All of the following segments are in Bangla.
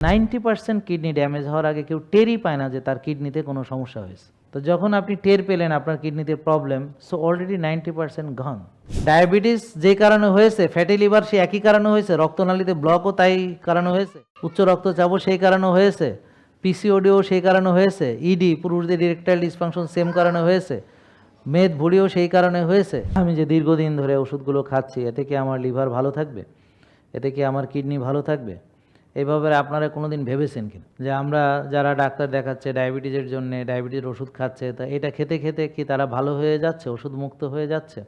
90% কিডনি ড্যামেজ হওয়ার আগে কেউ টেরই পায় না যে তার কিডনিতে কোনো সমস্যা হয়েছে। তো যখন আপনি টের পেলেন আপনার কিডনিতে প্রবলেম, সো অলরেডি 90% গন। ডায়াবেটিস যে কারণে হয়েছে, ফ্যাটি লিভার সে একই কারণে হয়েছে, রক্তনালীতে ব্লকও তাই কারণে হয়েছে, উচ্চ রক্তচাপও সেই কারণে হয়েছে, পিসিওডিও সেই কারণে হয়েছে, ইডি পুরুষদের ইরেকটাইল ডিসফাংশন সেম কারণে হয়েছে, মেদ ভুঁড়িও সেই কারণে হয়েছে। আমি যে দীর্ঘদিন ধরে ওষুধগুলো খাচ্ছি, এতে কি আমার লিভার ভালো থাকবে? এতে কি আমার কিডনি ভালো থাকবে? এইভাবে আপনারা কোনোদিন ভেবেছেন কিনা যে আমরা যারা ডাক্তার দেখাচ্ছে ডায়াবেটিসের জন্য, ডায়াবেটিসের ওষুধ খাচ্ছে, তা এটা খেতে খেতে কি তারা ভালো হয়ে যাচ্ছে, ওষুধ মুক্ত হয়ে যাচ্ছে,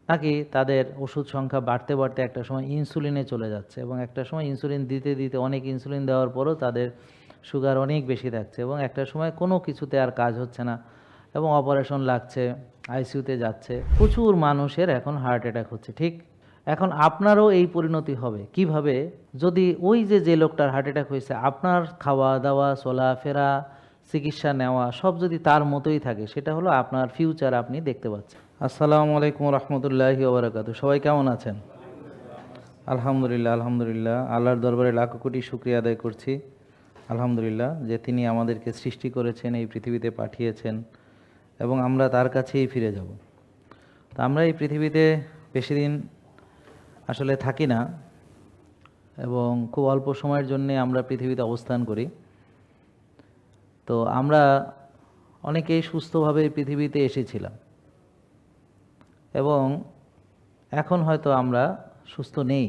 নাকি তাদের ওষুধ সংখ্যা বাড়তে বাড়তে একটা সময় ইনসুলিনে চলে যাচ্ছে এবং একটা সময় ইনসুলিন দিতে দিতে অনেক ইনসুলিন দেওয়ার পরও তাদের সুগার অনেক বেশি থাকছে এবং একটা সময় কোনো কিছুতে আর কাজ হচ্ছে না এবং অপারেশন লাগছে, আইসিইউতে যাচ্ছে। প্রচুর মানুষের এখন হার্ট অ্যাটাক হচ্ছে। ঠিক এখন আপনারও এই পরিণতি হবে কিভাবে? যদি ওই যে লোকটার হার্ট অ্যাটাক হয়েছে আপনার খাওয়া দাওয়া, চলাফেরা, চিকিৎসা নেওয়া সব যদি তার মতোই থাকে, সেটা হলো আপনার ফিউচার আপনি দেখতে পাচ্ছেন। আসসালামু আলাইকুম রহমতুল্লাহি ওয়া বারাকাতুহু। সবাই কেমন আছেন? আলহামদুলিল্লাহ, আলহামদুলিল্লাহ। আল্লাহর দরবারে লাখ কোটি শুকরিয়া আদায় করছি আলহামদুলিল্লাহ যে তিনি আমাদেরকে সৃষ্টি করেছেন, এই পৃথিবীতে পাঠিয়েছেন এবং আমরা তার কাছেই ফিরে যাব। তো আমরা এই পৃথিবীতে বেশি দিন আসলে থাকি না এবং খুব অল্প সময়ের জন্যে আমরা পৃথিবীতে অবস্থান করি। তো আমরা অনেকেই সুস্থভাবে পৃথিবীতে এসেছিলাম এবং এখন হয়তো আমরা সুস্থ নেই।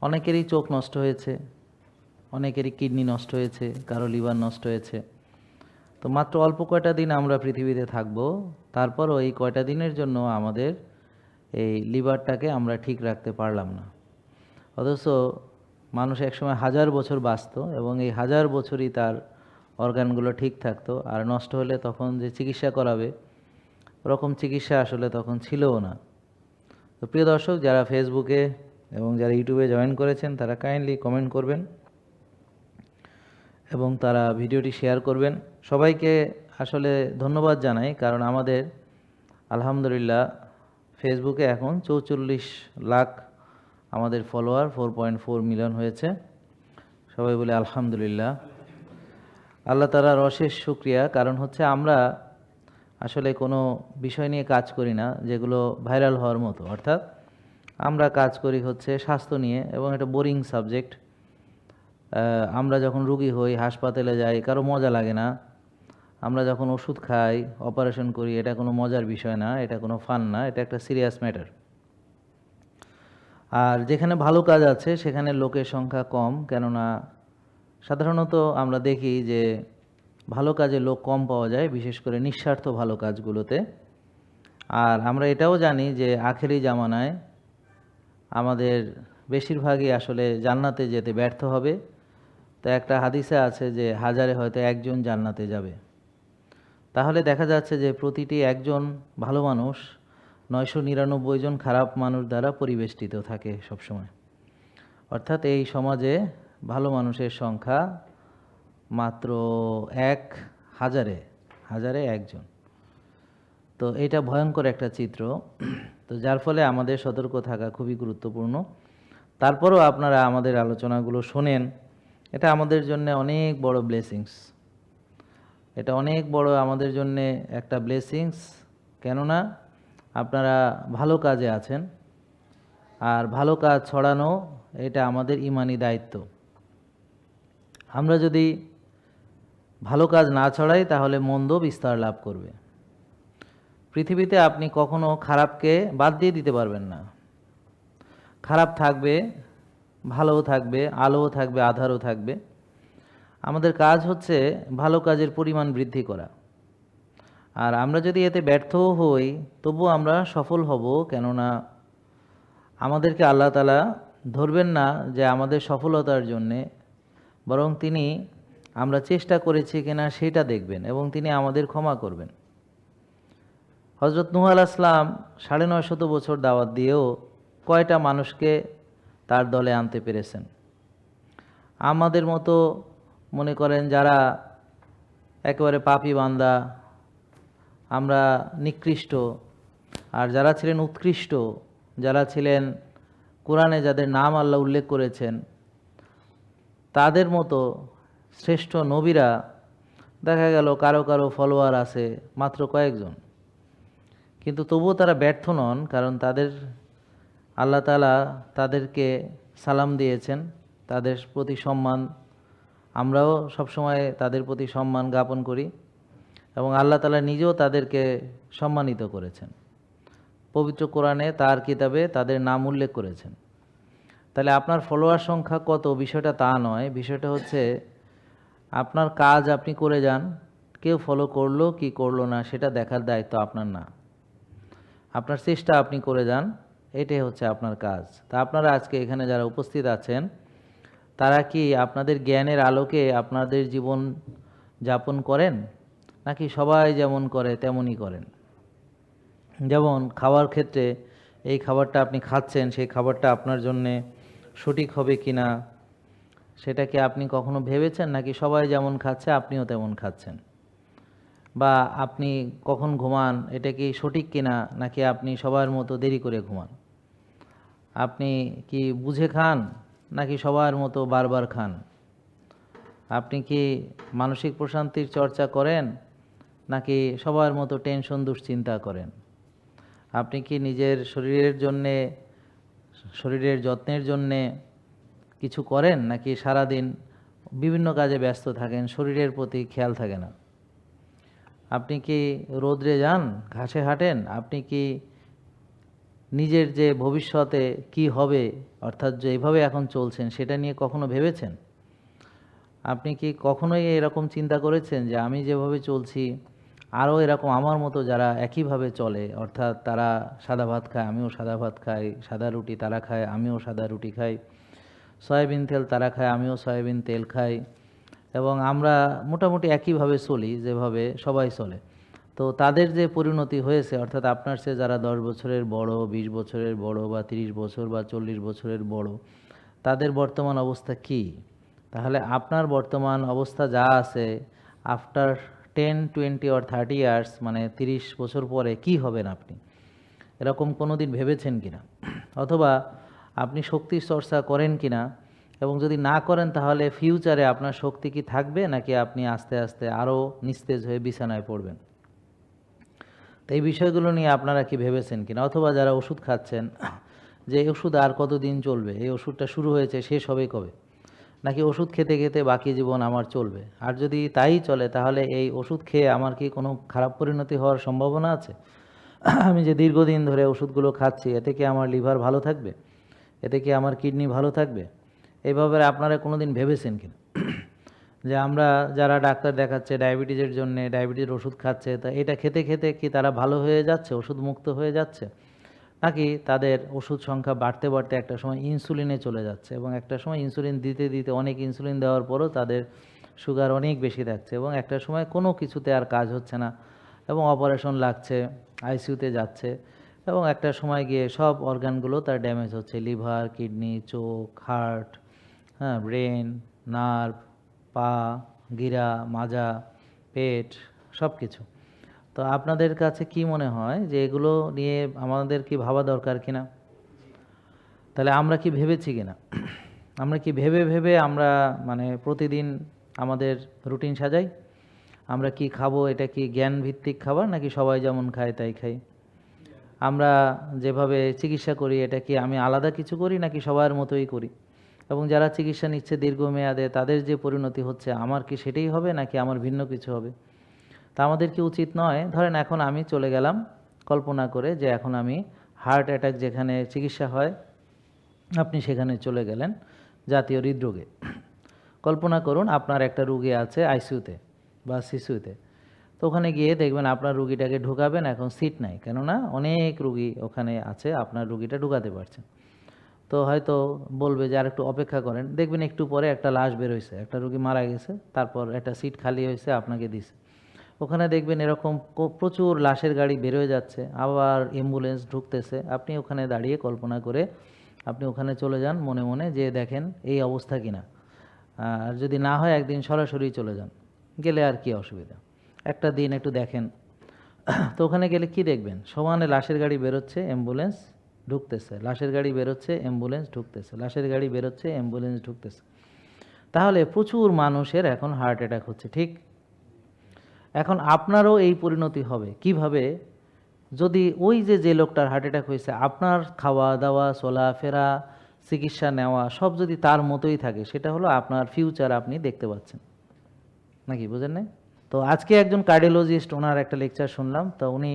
অনেকেরই চোখ নষ্ট হয়েছে, অনেকেরই কিডনি নষ্ট হয়েছে, কারো লিভার নষ্ট হয়েছে। তো মাত্র অল্প কয়টা দিন আমরা পৃথিবীতে থাকব, তারপরও এই কয়টা দিনের জন্য আমাদের এই লিভারটাকে আমরা ঠিক রাখতে পারলাম না। অথচ মানুষ একসময় 1000 বছর বাঁচত এবং এই 1000 বছরই তার অর্গানগুলো ঠিক থাকতো, আর নষ্ট হলে তখন যে চিকিৎসা করাবে ওরকম চিকিৎসা আসলে তখন ছিলও না। তো প্রিয় দর্শক, যারা ফেসবুকে এবং যারা ইউটিউবে জয়েন করেছেন তারা কাইন্ডলি কমেন্ট করবেন এবং তারা ভিডিওটি শেয়ার করবেন। সবাইকে আসলে ধন্যবাদ জানাই, কারণ আমাদের আলহামদুলিল্লাহ ফেসবুকে এখন 44 লাখ আমাদের ফলোয়ার, 4.4 মিলিয়ন হয়েছে। সবাই বলে আলহামদুলিল্লাহ। আল্লাহ তাআলার অশেষ শুকরিয়া। কারণ হচ্ছে আমরা আসলে কোনো বিষয় নিয়ে কাজ করি না যেগুলো ভাইরাল হওয়ার মতো, অর্থাৎ আমরা কাজ করি হচ্ছে স্বাস্থ্য নিয়ে এবং এটা বোরিং সাবজেক্ট। আমরা যখন রুগী হই, হাসপাতালে যাই, কারো মজা লাগে না। আমরা যখন ওষুধ খাই, অপারেশন করি, এটা কোনো মজার বিষয় না, এটা কোনো ফান না, এটা একটা সিরিয়াস ম্যাটার। আর যেখানে ভালো কাজ আছে সেখানে লোকের সংখ্যা কম, কেননা সাধারণত আমরা দেখি যে ভালো কাজে লোক কম পাওয়া যায়, বিশেষ করে নিঃস্বার্থ ভালো কাজগুলোতে। আর আমরা এটাও জানি যে আখেরি জামানায় আমাদের বেশিরভাগই আসলে জান্নাতে যেতে ব্যর্থ হবে। তো একটা হাদিসে আছে যে 1000-এ হয়তো একজন জান্নাতে যাবে। তাহলে দেখা যাচ্ছে যে প্রতিটি একজন ভালো মানুষ 999 জন খারাপ মানুষ দ্বারা পরিবেষ্টিত থাকে সবসময়। অর্থাৎ এই সমাজে ভালো মানুষের সংখ্যা মাত্র 1000-এ একজন। তো এটা ভয়ঙ্কর একটা চিত্র। তো যার ফলে আমাদের সতর্ক থাকা খুবই গুরুত্বপূর্ণ। তারপরও আপনারা আমাদের আলোচনাগুলো শোনেন, এটা আমাদের জন্য অনেক বড় ব্লেসিংস। এটা অনেক বড় আমাদের জন্য একটা ব্লেসিংস, কেননা আপনারা ভালো কাজে আছেন, আর ভালো কাজ ছড়ানো এটা আমাদের ইমানি দায়িত্ব। আমরা যদি ভালো কাজ না ছড়াই তাহলে মন্দ বিস্তার লাভ করবে। পৃথিবীতে আপনি কখনো খারাপকে বাদ দিয়ে দিতে পারবেন না। খারাপ থাকবে, ভালোও থাকবে, আলোও থাকবে, আধারও থাকবে। আমাদের কাজ হচ্ছে ভালো কাজের পরিমাণ বৃদ্ধি করা। আর আমরা যদি এতে ব্যর্থও হই তবুও আমরা সফল হব, কেননা আমাদেরকে আল্লাহ তাআলা ধরবেন না যে আমাদের সফলতার জন্যে, বরং তিনি আমরা চেষ্টা করেছি কিনা সেটা দেখবেন এবং তিনি আমাদের ক্ষমা করবেন। হযরত নূহ আলাইহিস সালাম 950 বছর দাওয়াত দিয়েও কয়টা মানুষকে তার দলে আনতে পেরেছেন? আমাদের মতো মনে করেন যারা একেবারে পাপী বান্দা, আমরা নিকৃষ্ট, আর যারা ছিলেন উৎকৃষ্ট, যারা ছিলেন কোরআনে যাদের নাম আল্লাহ উল্লেখ করেছেন, তাদের মতো শ্রেষ্ঠ নবীরা দেখা গেল কারো কারো ফলোয়ার আছে মাত্র কয়েকজন, কিন্তু তবুও তারা ব্যর্থ নন, কারণ আল্লাহ তাআলা তাদেরকে সালাম দিয়েছেন, তাদের প্রতি সম্মান, আমরাও সবসময় তাদের প্রতি সম্মান জ্ঞাপন করি এবং আল্লাহ তাআলা নিজেও তাদেরকে সম্মানিত করেছেন। পবিত্র কোরআনে তার কিতাবে তাদের নাম উল্লেখ করেছেন। তাহলে আপনার ফলোয়ার সংখ্যা কত বিষয়টা তা নয়, বিষয়টা হচ্ছে আপনার কাজ আপনি করে যান, কেউ ফলো করলো কি করলো না সেটা দেখার দায়িত্ব আপনার না। আপনার চেষ্টা আপনি করে যান, এটাই হচ্ছে আপনার কাজ। তা আপনারা আজকে এখানে যারা উপস্থিত আছেন, তারা কি আপনাদের জ্ঞানের আলোকে আপনাদের জীবন যাপন করেন, নাকি সবাই যেমন করে তেমনই করেন? যেমন খাওয়ার ক্ষেত্রে এই খাবারটা আপনি খাচ্ছেন, সেই খাবারটা আপনার জন্যে সঠিক হবে কি না সেটা কি আপনি কখনো ভেবেছেন, নাকি সবাই যেমন খাচ্ছে আপনিও তেমন খাচ্ছেন? বা আপনি কখন ঘুমান, এটা কি সঠিক কিনা, নাকি আপনি সবার মতো দেরি করে ঘুমান? আপনি কি বুঝে খান, নাকি সবার মতো বারবার খান? আপনি কি মানসিক প্রশান্তির চর্চা করেন, নাকি সবার মতো টেনশন দুশ্চিন্তা করেন? আপনি কি নিজের শরীরের যত্নের জন্যে কিছু করেন, নাকি সারাদিন বিভিন্ন কাজে ব্যস্ত থাকেন, শরীরের প্রতি খেয়াল থাকে না? আপনি কি রোদ্রে যান, ঘাসে হাঁটেন? আপনি কি নিজের যে ভবিষ্যতে কি হবে, অর্থাৎ যে এইভাবে এখন চলছেন সেটা নিয়ে কখনো ভেবেছেন? আপনি কি কখনোই এরকম চিন্তা করেছেন যে আমি যেভাবে চলছি আরও এরকম আমার মতো যারা একইভাবে চলে, অর্থাৎ তারা সাদা ভাত খায় আমিও সাদা ভাত খাই, সাদা রুটি তারা খায় আমিও সাদা রুটি খাই, সয়াবিন তেল তারা খায় আমিও সয়াবিন তেল খাই, এবং আমরা মোটামুটি একইভাবে চলি যেভাবে সবাই চলে। তো তাদের যে পরিণতি হয়েছে, অর্থাৎ আপনার চেয়ে যারা 10 বছরের বড়, 20 বছরের বড়, বা 30 বছর বা 40 বছরের বড়, তাদের বর্তমান অবস্থা কি? তাহলে আপনার বর্তমান অবস্থা যা আছে, আফটার 10, 20 or 30 ইয়ার্স, মানে 30 বছর পরে কি হবেন আপনি, এরকম কোনো দিন ভেবেছেন কিনা? অথবা আপনি শক্তির চর্চা করেন কিনা, এবং যদি না করেন তাহলে ফিউচারে আপনার শক্তি কি থাকবে, নাকি আপনি আস্তে আস্তে আরও নিস্তেজ হয়ে বিছানায় পড়বেন? তো এই বিষয়গুলো নিয়ে আপনারা কি ভেবেছেন কিনা? অথবা যারা ওষুধ খাচ্ছেন, যে এই ওষুধ আর কতদিন চলবে, এই ওষুধটা শুরু হয়েছে শেষ হবে কবে, নাকি ওষুধ খেতে খেতে বাকি জীবন আমার চলবে? আর যদি তাই চলে তাহলে এই ওষুধ খেয়ে আমার কি কোনো খারাপ পরিণতি হওয়ার সম্ভাবনা আছে? আমি যে দীর্ঘদিন ধরে ওষুধগুলো খাচ্ছি, এতে কি আমার লিভার ভালো থাকবে, এতে কি আমার কিডনি ভালো থাকবে? এইভাবে আপনারা কোনো দিন ভেবেছেন কিনা যে আমরা যারা ডাক্তার দেখাচ্ছে ডায়াবেটিসের জন্যে, ডায়াবেটিসের ওষুধ খাচ্ছে, তা এটা খেতে খেতে কি তারা ভালো হয়ে যাচ্ছে, ওষুধ মুক্ত হয়ে যাচ্ছে, নাকি তাদের ওষুধ সংখ্যা বাড়তে বাড়তে একটা সময় ইনসুলিনে চলে যাচ্ছে, এবং একটা সময় ইনসুলিন দিতে দিতে অনেক ইনসুলিন দেওয়ার পরও তাদের সুগার অনেক বেশি থাকছে, এবং একটা সময় কোনো কিছুতে আর কাজ হচ্ছে না, এবং অপারেশন লাগছে, আইসিইউতে যাচ্ছে, এবং একটা সময় গিয়ে সব অর্গানগুলো তার ড্যামেজ হচ্ছে, লিভার, কিডনি, চোখ, হার্ট, হ্যাঁ, ব্রেন, নার্ভ, পা, গিরা, মাজা, পেট, সব কিছু। তো আপনাদের কাছে কি মনে হয় যে এগুলো নিয়ে আমাদের কি ভাবা দরকার কিনা? তাহলে আমরা কি ভেবেছি কিনা? আমরা কি ভেবে ভেবে আমরা মানে প্রতিদিন আমাদের রুটিন সাজাই? আমরা কি খাবো, এটা কি জ্ঞান ভিত্তিক খাবার, নাকি সবাই যেমন খায় তাই খাই? আমরা যেভাবে চিকিৎসা করি, এটা কি আমি আলাদা কিছু করি, নাকি সবার মতোই করি? এবং যারা চিকিৎসা নিচ্ছে দীর্ঘমেয়াদে, তাদের যে পরিণতি হচ্ছে, আমার কি সেটাই হবে, নাকি আমার ভিন্ন কিছু হবে? তা আমাদের কি উচিত নয়, ধরেন এখন আমি চলে গেলাম কল্পনা করে যে এখন আমি হার্ট অ্যাটাক যেখানে চিকিৎসা হয়, আপনি সেখানে চলে গেলেন জাতীয় হৃদরোগে। কল্পনা করুন আপনার একটা রুগী আছে আইসিইউতে বা সিসিউতে, তো ওখানে গিয়ে দেখবেন আপনার রুগীটাকে ঢুকাবেন, এখন সিট নাই, কেননা অনেক রুগী ওখানে আছে, আপনার রুগীটা ঢুকাতে পারছেন। তো হয়তো বলবে যে আর একটু অপেক্ষা করেন, দেখবেন একটু পরে একটা লাশ বের হয়েছে, একটা রুগী মারা গেছে, তারপর একটা সিট খালি হয়েছে, আপনাকে দিছে। ওখানে দেখবেন এরকম প্রচুর লাশের গাড়ি বের হয়ে যাচ্ছে, আবার অ্যাম্বুলেন্স ঢুকতেছে, আপনি ওখানে দাঁড়িয়ে কল্পনা করে আপনি ওখানে চলে যান মনে মনে, যে দেখেন এই অবস্থা কিনা। আর যদি না হয় একদিন সরাসরি চলে যান, গেলে আর কি অসুবিধা, একটা দিন একটু দেখেন। তো ওখানে গেলে কি দেখবেন, সমানে লাশের গাড়ি বেরোচ্ছে, অ্যাম্বুলেন্স ঢুকতেছে, লাশের গাড়ি বেরোচ্ছে, অ্যাম্বুলেন্স ঢুকতেছে, লাশের গাড়ি বেরোচ্ছে, অ্যাম্বুলেন্স ঢুকতেছে। তাহলে প্রচুর মানুষের এখন হার্ট অ্যাটাক হচ্ছে, ঠিক? এখন আপনারও এই পরিণতি হবে কিভাবে? যদি ওই যে লোকটার হার্ট অ্যাটাক হয়েছে, আপনার খাওয়া দাওয়া, চলাফেরা, চিকিৎসা নেওয়া সব যদি তার মতোই থাকে, সেটা হলো আপনার ফিউচার আপনি দেখতে পাচ্ছেন নাকি, বুঝেন নাই? তো আজকে একজন কার্ডিওলজিস্ট, ওনার একটা লেকচার শুনলাম, তো উনি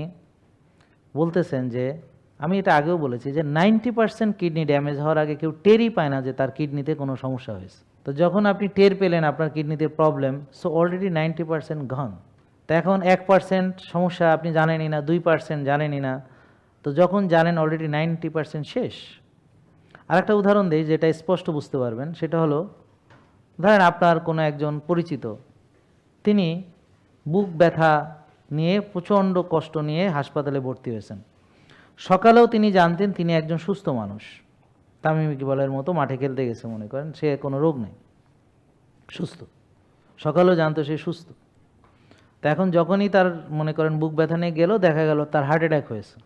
বলতেছেন যে, আমি এটা আগেও বলেছি যে 90% কিডনি ড্যামেজ হওয়ার আগে কেউ টেরই পায় না যে তার কিডনিতে কোনো সমস্যা হয়েছে। তো যখন আপনি টের পেলেন আপনার কিডনিতে প্রবলেম, সো অলরেডি 90% গন। তো এখন 1% সমস্যা আপনি জানেনই না, 2% জানেনই না। তো যখন জানেন অলরেডি 90% শেষ। আর একটা উদাহরণ দিই যেটা স্পষ্ট বুঝতে পারবেন, সেটা হলো, ধরেন আপনার কোনো একজন পরিচিত, তিনি বুক ব্যথা নিয়ে প্রচণ্ড কষ্ট নিয়ে হাসপাতালে ভর্তি হয়েছেন। সকালেও তিনি জানতেন তিনি একজন সুস্থ মানুষ, তামিম ইকবালের মতো মাঠে খেলতে গেছে, মনে করেন সে কোনো রোগ নেই, সুস্থ। সকালেও জানতো সে সুস্থ। তো এখন যখনই তার মনে করেন বুক ব্যথা নিয়ে গেল, দেখা গেল তার হার্ট অ্যাটাক হয়েছে,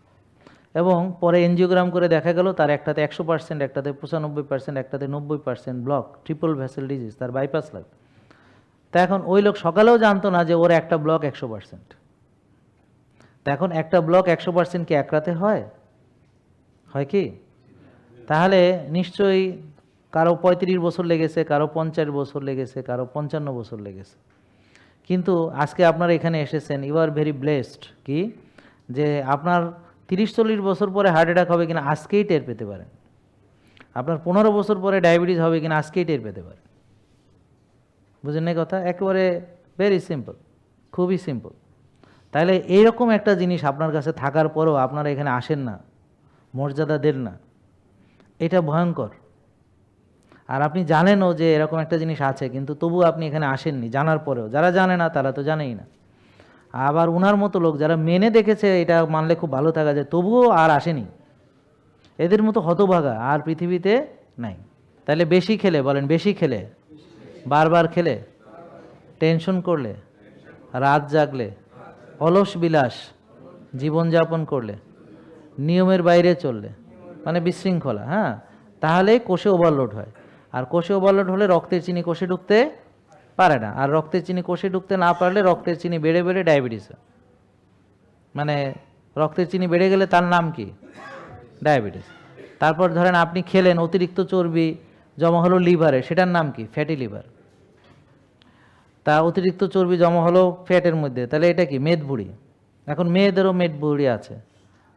এবং পরে এনজিওগ্রাম করে দেখা গেল তার একটাতে 100%, একটাতে 95%, একটাতে 90% ব্লক, ট্রিপল ভ্যাসেল ডিজিজ, তার বাইপাস লাগবে। তা এখন ওই লোক সকালেও জানতো না যে ওর একটা ব্লক 100%। তা এখন একটা ব্লক 100% কি এক রাতে হয়? হয় কি? তাহলে নিশ্চয়ই কারো 35 বছর লেগেছে, কারো 50 বছর লেগেছে, কারো 55 বছর লেগেছে। কিন্তু আজকে আপনারা এখানে এসেছেন, ইউ আর ভেরি ব্লেসড, কি যে আপনার 30-40 বছর পরে হার্ট অ্যাটাক হবে কিনা আজকেই টের পেতে পারেন। আপনার 15 বছর পরে ডায়াবেটিস হবে কিনা আজকেই টের পেতে পারেন। বুঝেন না কথা? একেবারে ভেরি সিম্পল, খুবই সিম্পল। তাহলে এইরকম একটা জিনিস আপনার কাছে থাকার পরেও আপনারা এখানে আসেন না, মর্যাদা দেন না, এটা ভয়ঙ্কর। আর আপনি জানেনও যে এরকম একটা জিনিস আছে, কিন্তু তবু আপনি এখানে আসেননি জানার পরেও। যারা জানে না তারা তো জানেই না। আবার ওনার মতো লোক যারা মেনে দেখেছে এটা মানলে খুব ভালো থাকা যায়, তবুও আর আসেনি, এদের মতো হতভাগা আর পৃথিবীতে নাই। তাহলে বেশি খেলে, বলেন বেশি খেলে, বারবার খেলে, টেনশন করলে, রাত জাগলে, অলস বিলাস জীবনযাপন করলে, নিয়মের বাইরে চললে, মানে বিশৃঙ্খলা, হ্যাঁ, তাহলে কোষে ওভারলোড হয়। আর কোষে ওভারলোড হলে রক্তের চিনি কোষে ঢুকতে পারে না, আর রক্তের চিনি কোষে ঢুকতে না পারলে রক্তের চিনি বেড়ে বেড়ে ডায়াবেটিস হয়। মানে রক্তের চিনি বেড়ে গেলে তার নাম কি? ডায়াবেটিস। তারপর ধরেন আপনি খেলেন, অতিরিক্ত চর্বি জমা হলো লিভারে, সেটার নাম কি? Fatty liver. তা অতিরিক্ত চর্বি জমা হলো ফ্যাটের মধ্যে, তাহলে এটা কি? মেদবুড়ি। এখন মেয়েদেরও মেদবুড়ি আছে,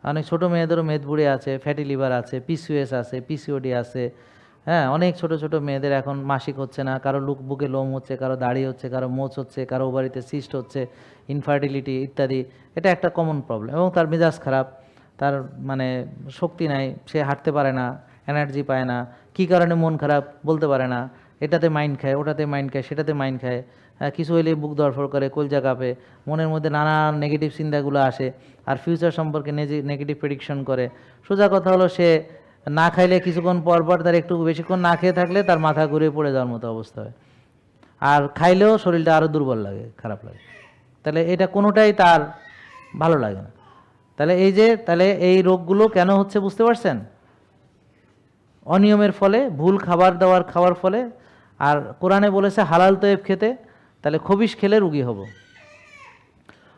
অনেক ছোট মেয়েদেরও মেদবুড়ি আছে, ফ্যাটি লিভার আছে, পিসিওএস আছে, পিসিওডি আছে, হ্যাঁ, অনেক ছোট ছোট মেয়েদের এখন মাসিক হচ্ছে না, কারো বুকে লোম হচ্ছে, কারো দাড়ি হচ্ছে, কারো মোচ হচ্ছে, কারো ওভারিতে সিস্ট হচ্ছে, ইনফার্টিলিটি ইত্যাদি। এটা একটা কমন প্রবলেম। এবং তার মেজাজ খারাপ, তার মানে শক্তি নাই, সে হাঁটতে পারে না, এনার্জি পায় না, কী কারণে মন খারাপ বলতে পারে না, এটাতে মাইন্ড খায়, ওটাতে মাইন্ড খায়, সেটাতে মাইন্ড খায়, কিছু হইলে বুক ধড়ফড় করে, কলজা কাঁপে, মনের মধ্যে নানা নেগেটিভ চিন্তাগুলো আসে, আর ফিউচার সম্পর্কে নেগেটিভ প্রেডিকশন করে। সোজা কথা হলো, সে না খাইলে কিছুক্ষণ পর পর তার একটু বেশিক্ষণ না খেয়ে থাকলে তার মাথা ঘুরে পড়ে যাওয়ার মতো অবস্থা হয়, আর খাইলেও শরীরটা আরও দুর্বল লাগে, খারাপ লাগে। তাহলে এটা কোনোটাই তার ভালো লাগে না। তাহলে এই রোগগুলো কেন হচ্ছে বুঝতে পারছেন? অনিয়মের ফলে, ভুল খাবার দাবার খাওয়ার ফলে। আর কোরআনে বলেছে হালাল তয়েব খেতে, তাহলে খবিশ খেলে রুগী হব।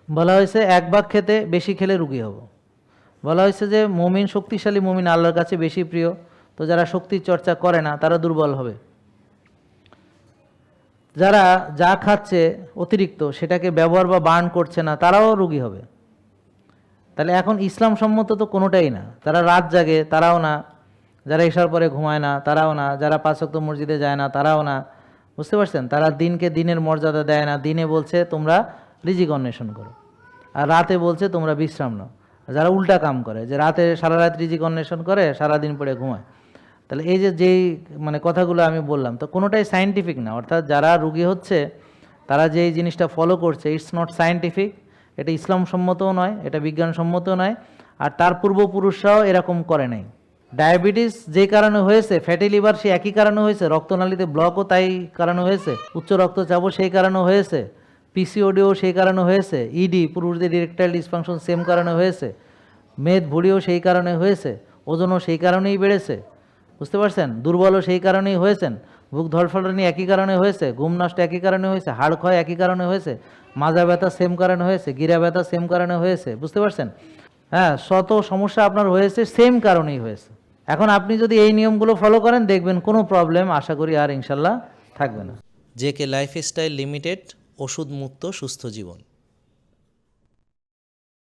বলা হয়েছে 1 ভাগ খেতে, বেশি খেলে রুগী হব। বলা হয়েছে যে মুমিন, শক্তিশালী মুমিন আল্লাহর কাছে বেশি প্রিয়। তো যারা শক্তির চর্চা করে না তারা দুর্বল হবে। যারা যা খাচ্ছে অতিরিক্ত সেটাকে ব্যবহার বা বার্ন করছে না তারাও রুগী হবে। তাহলে এখন ইসলাম সম্মত তো কোনোটাই না। তারা রাত জাগে, তারাও না। যারা এশার পরে ঘুমায় না, তারাও না। যারা 5 ওয়াক্ত মসজিদে যায় না, তারাও না। বুঝতে পারছেন? তারা দিনকে দিনের মর্যাদা দেয় না। দিনে বলছে তোমরা রিজিক অন্বেষণ করো, আর রাতে বলছে তোমরা বিশ্রাম নাও। যারা উল্টা কাম করে, যে রাতে সারা রাত রিজিক অন্বেষণ করে, সারাদিন পরে ঘুমায়। তাহলে এই যেই মানে কথাগুলো আমি বললাম, তো কোনোটাই সায়েন্টিফিক না। অর্থাৎ যারা রুগী হচ্ছে তারা যেই জিনিসটা ফলো করছে, ইটস নট সায়েন্টিফিক। এটা ইসলাম সম্মতও নয়, এটা বিজ্ঞানসম্মতও নয়, আর তার পূর্বপুরুষরাও এরকম করে নাই। ডায়াবেটিস যে কারণে হয়েছে, ফ্যাটি লিভার সে একই কারণে হয়েছে, রক্তনালীতে ব্লকও তাই কারণে হয়েছে, উচ্চ রক্তচাপও সেই কারণে হয়েছে, পিসিওডিও সেই কারণে হয়েছে, ইডি পুরুষদের ইরেকটাইল ডিসফাংশন সেম কারণে হয়েছে, মেদ ভুঁড়িও সেই কারণে হয়েছে, ওজনও সেই কারণেই বেড়েছে। বুঝতে পারছেন? দুর্বলও সেই কারণেই হয়েছেন, বুক ধড়ফড়ানি একই কারণে হয়েছে, ঘুম নষ্ট একই কারণে হয়েছে, হাড় ক্ষয় একই কারণে হয়েছে, মাজা ব্যথা সেম কারণে হয়েছে, গিরা ব্যথা সেম কারণে হয়েছে, বুঝতে পারছেন? হ্যাঁ, শত সমস্যা আপনার হয়েছে সেম কারণেই হয়েছে। এখন আপনি যদি এই নিয়মগুলো ফলো করেন দেখবেন কোনো প্রবলেম আশা করি আর ইনশাল্লাহ থাকবে না। জেকে লাইফস্টাইল লিমিটেড, ওষুধ মুক্ত সুস্থ জীবন।